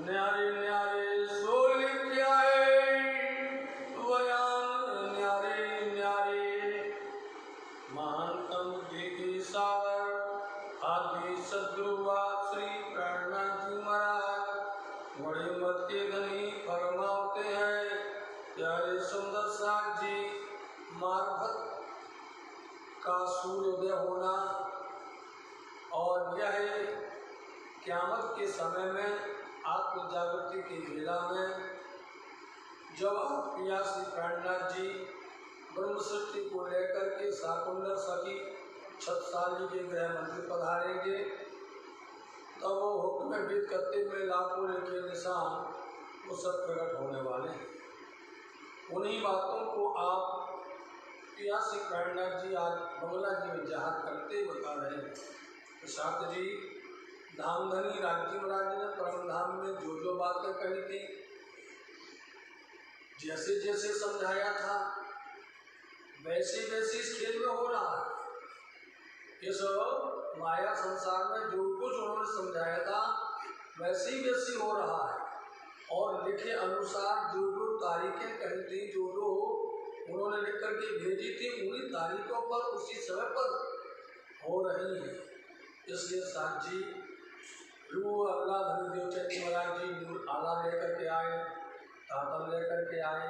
न्यारे न्यारे सो लिख आए बयान न्यारे न्यारे महानतम देखी सागर आदि सद्गुरुआ श्री प्रेरणानाथ जी महाराज बड़े मत के धनी फरमाते हैं। प्यारे सुंदर साथ जी, मार्फत का सूर्योदय होना और यह क़यामत के समय में आत्म जागृति की बेला में जब पिया श्री प्रेरणानाथ जी ब्रह्म सृष्टि को लेकर के शाकुंडल सखी छत्रसाल के गृह मंदिर पधारेंगे, तब वो हुक्म विद करते हुए लाखों के निशान वो सब प्रकट होने वाले हैं। उन्हीं बातों को आप पिया श्री प्रेरणानाथ जी आज बंगला जी में जहाज करते बता रहे हैं। प्रसाद जी धामधनी राजी महाराज ने परम धाम में जो जो बातें कही थी, जैसे जैसे समझाया था, वैसे वैसे इस खेल में हो रहा है। इस माया संसार में जो कुछ उन्होंने समझाया था वैसे ही वैसे हो रहा है। और लिखे अनुसार जो जो तारीखें कही थी, जो जो उन्होंने लिख करके भेजी थी, उन्हीं तारीखों पर उसी समय पर हो रही है। इसलिए साथ जी अल्लाह धनीदेव चैत्य महाराज जी आला लेकर के आए, तातम लेकर के आए,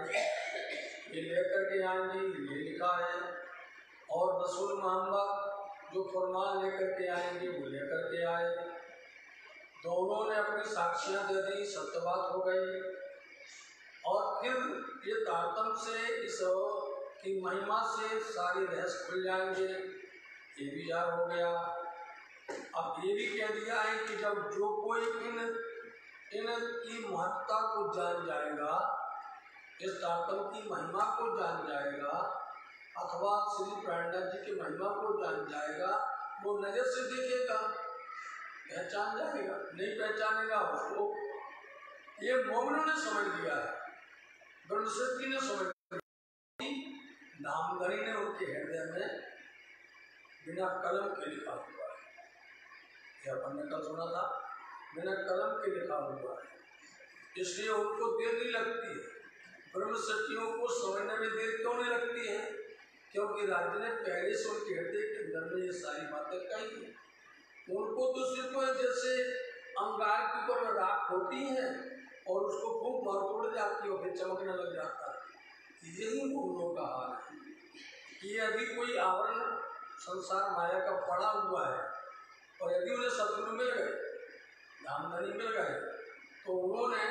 ये लेकर के आएंगे, ये लिखा है। और रसूल मोहम्मद जो फरमान लेकर के आएंगे वो लेकर के आए। दोनों ने अपनी साक्षियाँ दे दी, सत्य बात हो गई। और फिर ये तारतम से इस की महिमा से सारे रहस्य खुल जाएंगे, ये भी याद हो गया। अब ये भी कह दिया है कि जब जो कोई इनकी महत्ता को जान जाएगा, इस तारतम की महिमा को जान जाएगा, अथवा श्री प्रेरणानाथ जी की महिमा को जान जाएगा, वो नजर से देखेगा, पहचान जाएगा। नहीं पहचानेगा उसको, ये मोमिनों ने समझ लिया है, ब्रह्मसृष्टि ने समझ लिया। धामधनी ने उनके हृदय में बिना कलम के लिखा हुआ है। यह अपन ने कल सुना था, बिना कलम के लिखा हुआ है, इसलिए उनको देर नहीं लगती है। ब्रह्मसृष्टियों को समझने में देर क्यों नहीं लगती है? क्योंकि राज्य ने पहले से उनके हृदय के अंदर में ये सारी बातें कही हैं। उनको तो सिर्फ जैसे अंगार के ऊपर में राख होती है और उसको खूब मार तोड़ जाती है और फिर चमकने लग जाता है, यही उन्होंने कहा है कि यदि कोई आवरण संसार माया का पड़ा हुआ है और यदि उन्हें सदगुरु मिल गए, धामधनी मिल गए, तो उन्होंने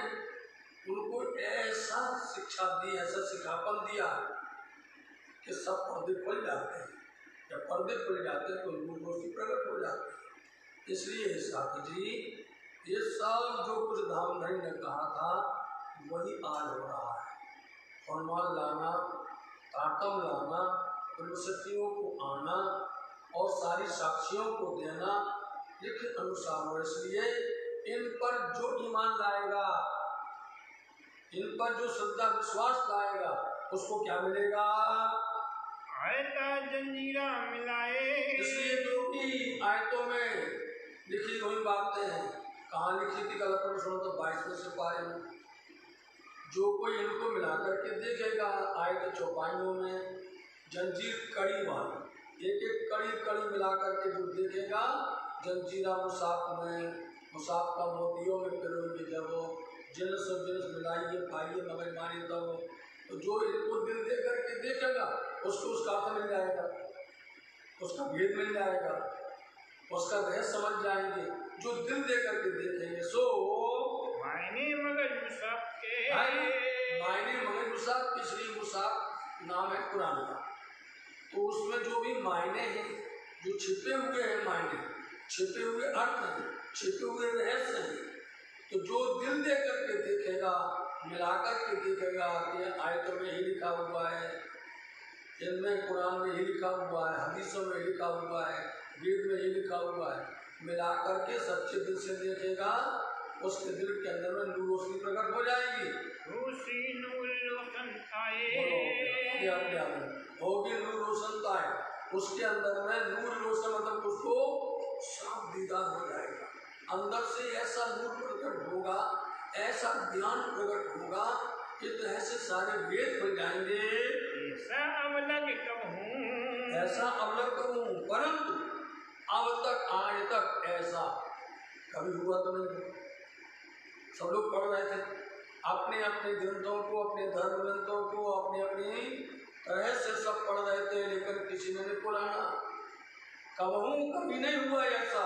उनको ऐसा शिक्षा दी, ऐसा सिखापन दिया कि सब पर्दे खुल जाते हैं। जब पर्दे खुल जाते हैं तो नूर रोशनी प्रकट हो जाती है। इसलिए साथ जी ये सब जो कुछ धामधनी ने कहा था वही आज हो रहा है। फरमान लाना, तातम लाना, ब्रह्मसृष्टियों को आना और सारी साक्षियों को देना लिखित अनुसार हो। इसलिए इन पर जो ईमान लाएगा, इन पर जो श्रद्धा विश्वास लाएगा, उसको क्या मिलेगा? आयता जंजीरा मिलाए। इसलिए जो भी आयतों में लिखी हुई बातें हैं, कहाँ लिखी थी कल अपन सुनो तो 22वें सिपाही में, जो कोई इनको मिला करके देखेगा आयत चौपाइयों में जंजीर कड़ी वाली, एक एक कड़ी कड़ी मिला करके जो देखेगा, जंजीरा मुसाफ में, मुसाफ का मोतियों में पिरोगे जब जिनस और जिनस मिलाइए खाइए मगर मारिए तब, तो जो इनको दिल दे करके देखेगा उसको उसका अर्थ मिल जाएगा, उसका भेद मिल जाएगा, उसका रहस्य समझ जाएंगे जो दिल दे करके देखेंगे। सो मायने मगर मुसाफ के, मायने मगर मुसाफ की श्री मुसाफ नाम है कुरान का, तो उसमें जो भी मायने हैं, जो छिपे हुए हैं मायने, छिपे हुए अर्थ हैं, छिपे हुए रहस्य हैं, तो जो दिल दे करके देखेगा, मिलाकर के देखेगा कि आयतों में ही लिखा हुआ है, इनमें कुरान में ही लिखा हुआ है, हदीसों में ही लिखा हुआ है, वेद में ही लिखा हुआ है, मिलाकर के सच्चे दिल से देखेगा, उसके दिल के अंदर में नूर रोशनी प्रकट हो जाएगी। रोशनी नूर रोशन आए, होगी नूर रोशन आए, उसके अंदर में नूर रोशन मतलब उसको साफ दीदार हो जाएगा, अंदर से ऐसा नूर प्रकट होगा ऐसा ज्ञान प्रकट होगा कि तरह से सारे वेद खुल जाएंगे। ऐसा अवलग कहूँ, ऐसा अवलग कहूँ, परंतु अब तक आज तक ऐसा कभी हुआ तो नहीं। सब लोग पढ़ रहे थे अपने अपने ग्रंथों को, अपने धर्म ग्रंथों को अपनी अपनी तरह से सब पढ़ रहे थे, लेकिन किसी ने नहीं पुराना कभी नहीं हुआ ऐसा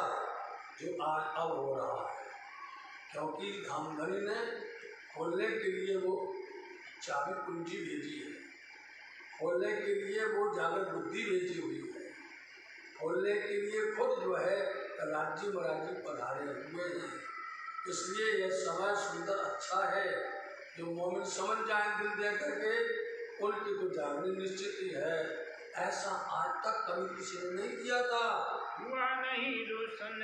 जो आज अब हो रहा है। क्योंकि धामधनी ने खोलने के लिए वो चाबी कुंजी भेजी है, खोलने के लिए वो जागृत बुद्धि भेजी हुई है, खोलने के लिए खुद जो है राज्य महाराजी पधारे हुए हैं। इसलिए यह समय सुंदर अच्छा है। जो मोमिन समझ जाए दिल दे करके उनकी तो जागृति निश्चित ही है। ऐसा आज तक कभी किसी ने नहीं किया था। हुआ नहीं रोशन,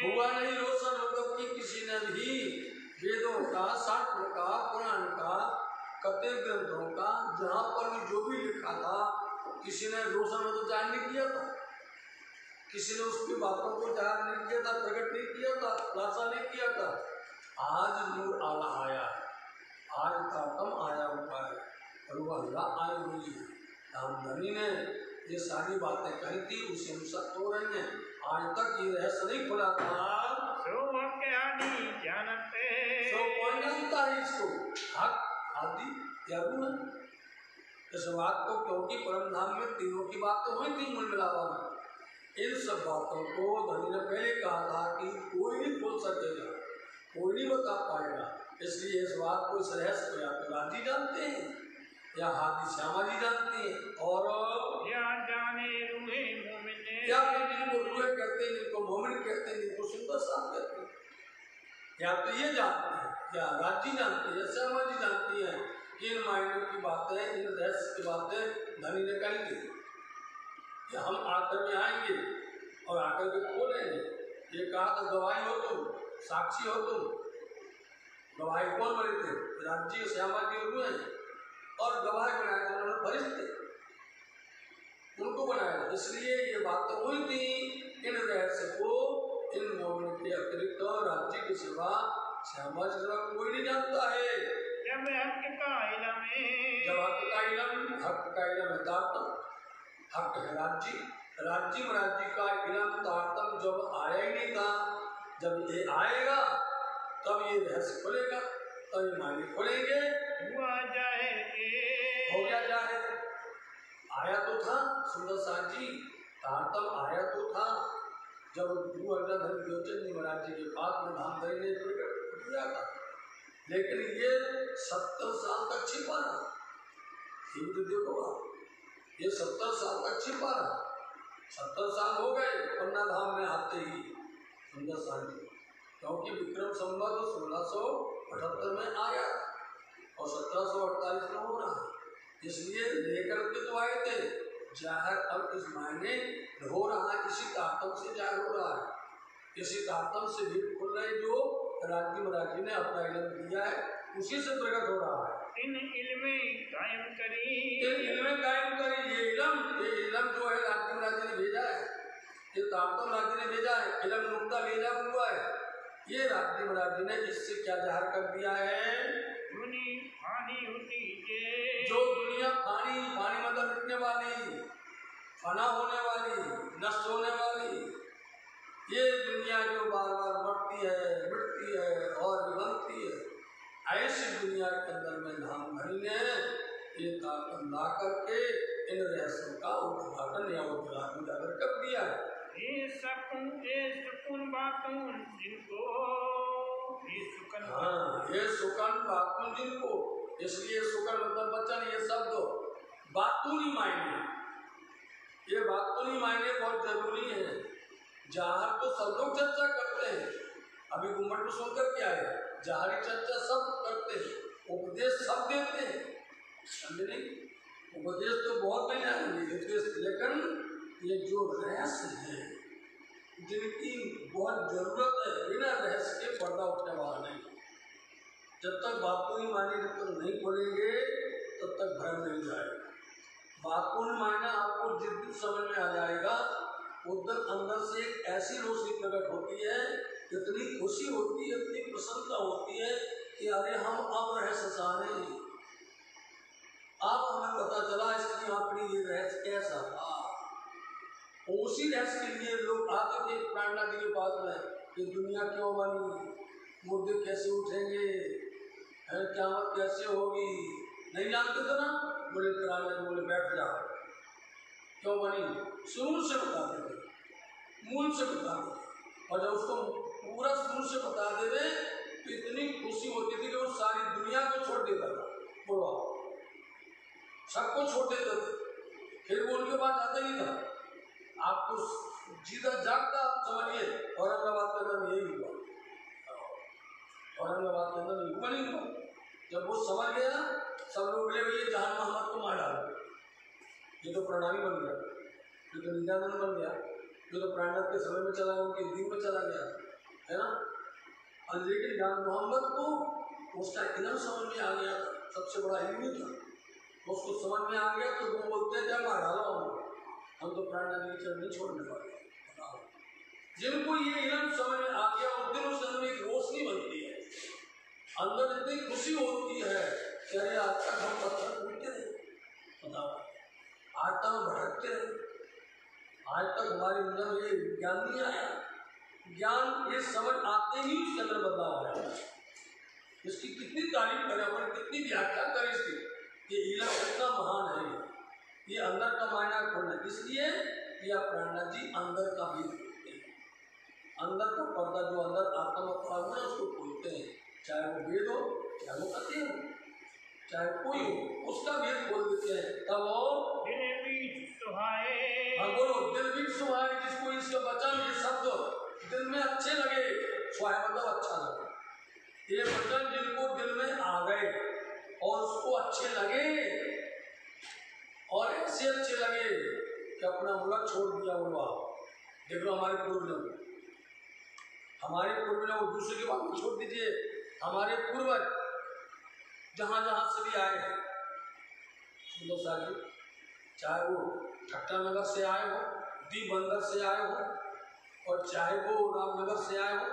हुआ नहीं रोशन मतलब कि किसी ने भी वेदों का, शास्त्र का, पुराण का, कते ग्रंथों का जहाँ पर भी जो भी लिखा था किसी ने रोशन मतलब जान नहीं किया था, किसी ने उसकी बातों को जान नहीं किया था, प्रकट नहीं किया था, खुलासा नहीं किया था। आज नूर आला आया, आज ताकम आया हुआ है, अल्लाह आई हुई है। धामधनी ने ये सारी बातें कही थी, उसे अनुसार हो रही हैं। आज तक ये रहस्य नहीं खुला था। जानते सो कौन जानता है इसको, हक आदि या गुण। इस बात को क्योंकि परम धाम में तीनों की बात तो हुई थी मूल मिलावा में। इन सब बातों को धनी ने पहले कहा था कि कोई नहीं खोल सकेगा, कोई नहीं बता पाएगा। इसलिए इस बात को, इस रहस्य को या तो राजी जानते हैं या हाथी श्यामा जी जानते हैं, और या जाने रूहे मोमिन, या फिर जिनको रूहे कहते हैं, जिनको मोमिन कहते हैं, जिनको सुंदर साहब कहते हैं, या तो ये जानते हैं या राजी जानती है, श्यामा जी जानती है। इन मायनों की बातें, इन रहस्य की बातें धनी ने कही थी कि हम आकर में आएंगे और आकर के खोलेंगे। ये कहा तो गवाही हो तुम, साक्षी हो तुम। गवाही कौन बने थे? राज्य श्यामा जी हुए और गवाही बनाए थे उन्होंने फरिश्ते, उनको बनाया। इसलिए ये बातें हुई थी। इन रहस्य को इन मोमिन के अतिरिक्त राज्य की सेवा श्यामा जी सिवा कोई नहीं जानता है। जब हक का इल्म है, जब हक का इल्म, हक का इल्म है तारतम, हक है राज्य, राज्य महाराजी का इल्म तारतम जब आया ही नहीं था, जब ये आएगा तब ये रहस्य खुलेगा, तब ये मानी खुलेंगे। हुआ जाए हो गया जाए, आया तो था सुंदर साथ जी, तारतम आया तो था जब गुरु अर्जन हरि गोचन जी महाराज जी के पास में धामधनी ने प्रकट किया था। लेकिन ये 70 साल तक छिपा रहा। ये तो देखो आप, ये 70 साल तक छिपा रहा। 70 साल हो गए पन्ना धाम में आते ही सुंदर साल जी, क्योंकि विक्रम संवत 1678 में आया और 1748 में हो रहा। इसलिए लेकर के तो आए थे, जाहिर अब इस मायने हो रहा है, इसी ताकत से जाहिर हो रहा है, इसी ताकत से भी खुल रहे जो राज्य महाराज जी ने अपना इल्म दिया है, उसी से प्रकट हो रहा है। इन इल्मे कायम करी, इन इल्मे कायम करी। ये इल्म जो है राज्य महाराज जी ने भेजा है, ये ताकत राज्य ने भेजा है, इल्म नुक्ता भेजा हुआ है। ये राज्य महाराज जी ने इससे क्या जाहिर कर दिया है? फानी होती जो दुनिया फानी, फानी मतलब मिटने वाली, फना होने वाली, नष्ट होने वाली, ये दुनिया जो बार बार बढ़ती है, मिटती है और बनती है, ऐसी दुनिया के अंदर में धामधनी ने ये ताकत ला करके इन रहस्यों का उद्घाटन या उजागर कर दिया है। ये सुकून बातों जिनको, ये सुकन, हाँ, ये सुकन बातून जिनको, इसलिए सुकन मतलब वचन, ये शब्द बातूनी मायने, ये बातूनी मायने बहुत जरूरी है। जहाँ तो सब लोग चर्चा करते हैं, अभी घुमट में सुनकर क्या है, जाहरी चर्चा सब करते हैं, उपदेश सब देते हैं, समझे नहीं? उपदेश तो बहुत नहीं आएंगे, लेकिन ये जो रहस्य है जिनकी बहुत जरूरत है, बिना रहस्य के पर्दा उठने वाला नहीं। जब तक बातूनी मायने जब तक नहीं खोलेंगे तब तक भ्रम नहीं जाएगा। बातूनी मायना आपको जिस दिन समझ में आ जाएगा उधर अंदर से एक ऐसी रोशनी प्रकट होती है, इतनी खुशी होती है, इतनी प्रसन्नता होती है कि अरे हम अमर है ससाने, अब हमें पता चला इसकी अपनी ये रहस्य कैसा था। उसी रहस्य के लिए लोग आते थे प्राणनाथ जी के पास में कि दुनिया क्यों बनी, मुर्दे कैसे उठेंगे, क़यामत कैसे होगी, नहीं जानते थे ना। बोले प्राणनाथ बोले बैठ जाओ, क्यों बनी शुरू से बताते थे, मूल से बताते थे। और जब उसको पूरा शुरू से बता देवे तो इतनी खुशी होती थी कि वो सारी दुनिया को छोड़ देता था, बोलो सबको छोड़ देते थे, फिर वो उनके पास आता ही था। आपको जीता जागता आप समझिए औरंगाबाद के अंदर यही हुआ, औरंगाबाद के अंदर हुआ नहीं हुआ। जब वो समझ गया सब लोग बोले भैया जहान मोहम्मद को मार डालो, ये तो प्रणामी बन गया, ये तो नित्यानंद बन गया, ये तो प्राणनाथ के समय में चला गया, उनके दिन में चला गया, है ना। और लेकिन जहान मोहम्मद को उसका इल्म समझ में आ गया, सबसे बड़ा इल्मी था, उसको समझ में आ गया तो वो बोलते हैं क्या मार डालो हम तो प्राणनाथ की चरण नहीं छोड़ने वाले। जिनको ये इल्म समझ में आ गया उस दिन उस अंदर एक रोशनी बनती है, अंदर इतनी खुशी होती है कि अरे आज तक हम पत्थर कूदते रहे, बताओ आज तक हम भटकते रहे, आज तक हमारे अंदर ये ज्ञान नहीं आया। ज्ञान ये समझ आते ही उसके अंदर बदलाव आया। इसकी कितनी तारीफ करें अपन, कितनी व्याख्या करें इसकी, ये इल्म कितना महान है, ये अंदर का मायना खोलना। इसलिए यह प्राणनाथ जी अंदर का भी खोलते हैं, अंदर का पर्दा जो अंदर आत्मा का है उसको खोलते हैं, चाहे वो वेद हो चाहे वो कथी हो चाहे कोई हो, उसका भेद खोल देते हैं। तब वो दिल बीच सुहाए, हाँ बोलो दिल बीच सुहाए, जिसको इसका वचन ये शब्द दिल में अच्छे लगे, सुहाए मतलब अच्छा लगे, ये वचन जिनको दिल में आ गए और उसको अच्छे लगे और ऐसे अच्छे लगे कि अपना मुल्क छोड़ दिया बोलो। देख लो हमारे पूर्वजों, हमारे पूर्वजों को दूसरे की बात छोड़ दीजिए, हमारे पूर्वज जहाँ जहाँ से भी आए हैं सारी, चाहे वो ठट्टा नगर से आए हो, दीबंदर से आए हो, और चाहे वो रामनगर से आए हो,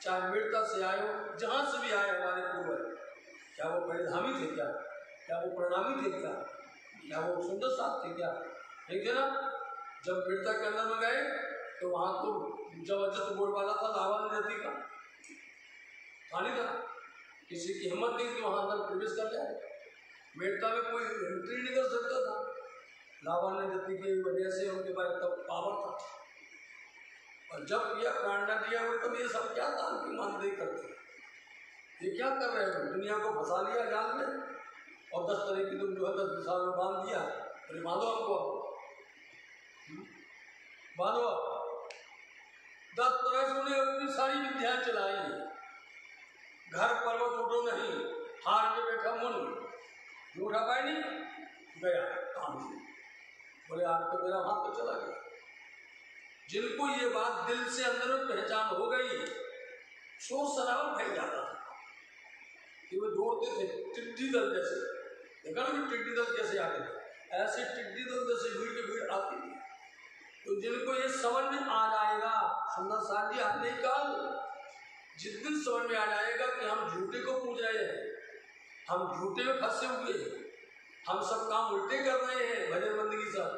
चाहे मेड़ता से आए हो, जहाँ से भी आए हमारे पूर्वज, क्या वो परिधामी थे क्या वो प्रणामी थे क्या वो सुंदर साथ थे क्या, नहीं थे ना। जब मेड़ता के अंदर में गए तो वहाँ तो जबरदस्त बोल वाला था लावन नदी का पानी था, किसी की हिम्मत नहीं थी वहाँ अंदर प्रवेश कर जाए, मेड़ता में कोई एंट्री नहीं कर सकता था, लावण्य गति की वजह से उनके पास तब पावर था। और जब यह प्राणनाथ दिया वो तब ये सब क्या था उनकी मानदेय करते, ये क्या कर रहे हो, दुनिया को फंसा लिया जाल में और 10 तरह की तुम जो है 10 दिशाओं में बांध दिया, अरे बांधो हमको, बांधो 10 तरह से उन्हें अपनी सारी विद्याएं चलाई, घर पर्वत उठो नहीं, हार के बैठा मन उठा पाए नहीं, गया काम से, बोले आज तो मेरा हाथ तो चला गया। जिनको ये बात दिल से अंदर में पहचान हो गई, शोर शराबा फैल जाता था कि वो दौड़ते थे टिड्डी दल जैसे, देखा ना टिड्डी दल कैसे आते थे, ऐसे टिड्डी दल जैसे भीड़ के भीड़ आती थी। तो जिनको ये समझ में आ जाएगा, सुंदर साथ जी आने काल जिस दिन समझ में आ जाएगा कि हम झूठे को पूज रहे हैं, हम झूठे में फंसे हुए हैं, हम सब काम उल्टे कर रहे हैं भजन बंदगी सब,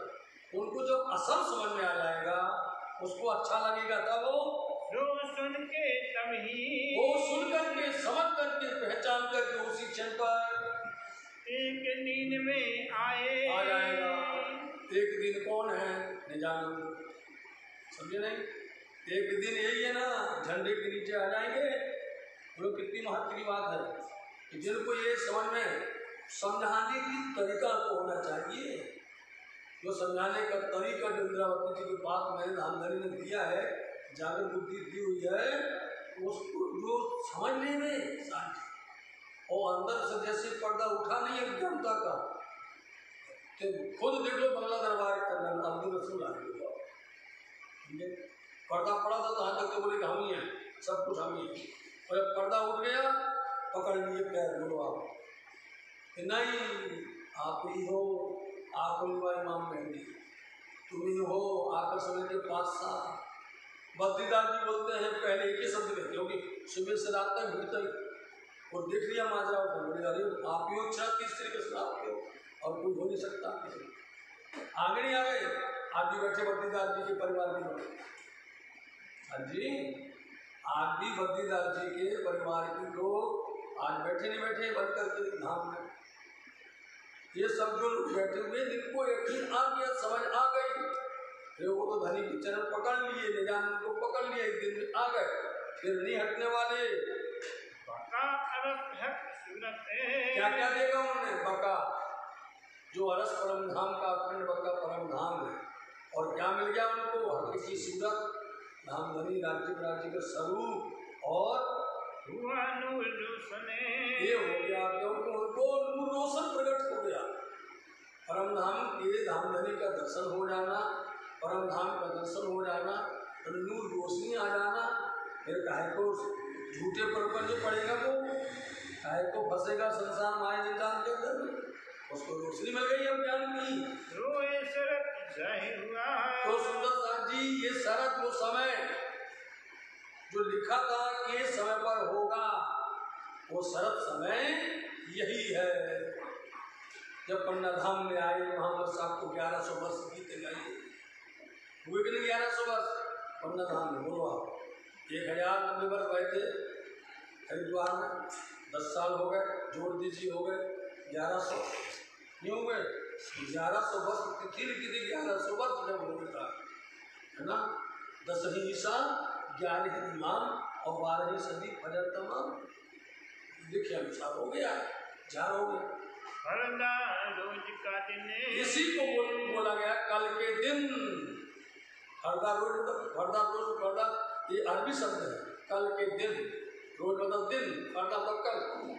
उनको जब असल समझ में आ जाएगा, उसको अच्छा लगेगा, तब जो सुन के तब ही वो सुन करके समझ करके पहचान करके उसी क्षण पर एक नींद में आ जाएगा। एक दिन कौन है निजानंद, समझे नहीं, एक दिन यही है ना, झंडे के नीचे आ जाएंगे। बोलो कितनी महत्व की बात है कि जिनको ये समझ में समझाने की तरीका तो होना चाहिए, जो समझाने का तरीका जो इंद्रावती जी के पास में धामधनी ने दिया है, जागृत बुद्धि दी हुई है, उसको जो समझने में साथ और अंदर से जैसे पर्दा उठा नहीं है जनता का, तो खुद देख लो बंगला दरबार के अंदर अब्दुल रसूल आ गया, पर्दा पड़ा था तो यहाँ तक तो बोले कि हम ही हैं, सब कुछ हम ही हैं, और जब पर्दा उठ गया पकड़ लिए पैर, बोलो आप नहीं आप ही हो, आप इमाम मेहंदी, तुम ही हो आकर समय के 5 साल। बद्रीदास जी बोलते हैं पहले एक ही शब्द में, क्योंकि सुबह से रात तक भीड़ तक, और देख लिया माजरा को बोले अरे आप ही हो छत किस तरीके से आप हो और कोई हो नहीं सकता। आगे नहीं आ गए आप भी बैठे बद्रीदास जी के परिवार के लोग। हाँ जी आज भी बद्रीदास जी के परिवार के लोग आज बैठे नहीं बैठे बंद करके धाम में। ये सब जो लोग बैठे हुए जिनको यकीन आ गया समझ आ गई फिर वो तो धनी की चरण पकड़ लिए ले जाने उनको पकड़ लिया एक दिन में आ गए फिर नहीं हटने वाले। क्या क्या देगा उन्होंने बका जो अरस परम धाम का अखंड बका परम धाम है और क्या मिल गया उनको हर की सूरत धाम धनी राज्य का स्वरूप और ये हो गया क्योंकि उनको नूर रोशन प्रकट हो गया। परम धाम के धाम धनी का दर्शन हो जाना परम धाम का दर्शन हो जाना और नूर रोशनी आ जाना फिर काहे को झूठे प्रपंच पड़ेगा वो काहे को फंसेगा संसार माया निदान के अंदर में उसको रोशनी मिल गई अब ज्ञान की। तो सुंदरदास जी ये शरत वो समय जो लिखा था कि समय पर होगा वो शरत समय यही है जब पन्ना धाम में आए महामर साहब को 1100 वर्ष बीते गए हुए कि नहीं 1100 वर्ष पन्ना धाम में बोलो आप 1090 वर्ष गए थे हरिद्वार में 10 साल हो गए जोड़ दीजिए हो गए 1100 नहीं हो गए 1100 वर्ष तिथि लिखी थी 1100 वर्ष जब हो गया है ना 10वीं ईसा 11वीं इमाम और 12वीं सदी फजर तमाम लिखे अनुसार हो गया 4 हो गया। रोज का दिन इसी को बोला गया कल के दिन हरदा रोज हरदा रोज हरदा ये अरबी शब्द है कल के दिन रोज मतलब दिन हरदा मतलब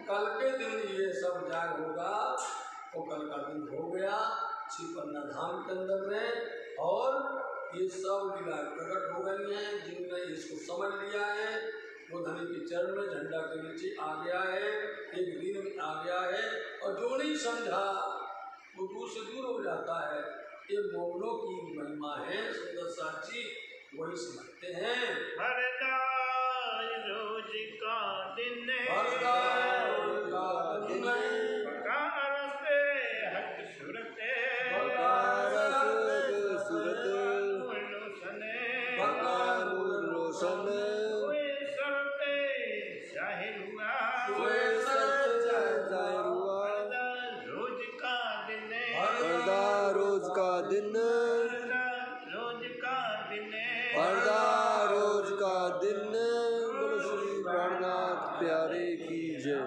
कल के दिन ये सब जाग होगा वो कल का दिन हो गया श्री पन्ना धाम के अंदर में और ये सब लीला प्रकट हो गई हैं जिनने इसको समझ लिया है वो धनी के चरण में झंडा के नीचे आ गया है एक दिन में आ गया है और जो नहीं समझा वो दूर से दूर हो जाता है। ये मोगलों की महिमा है सुंदर साची वही समझते हैं। रोज का दिन रोज का दिन बोलो श्री प्राणनाथ प्यारे की जय।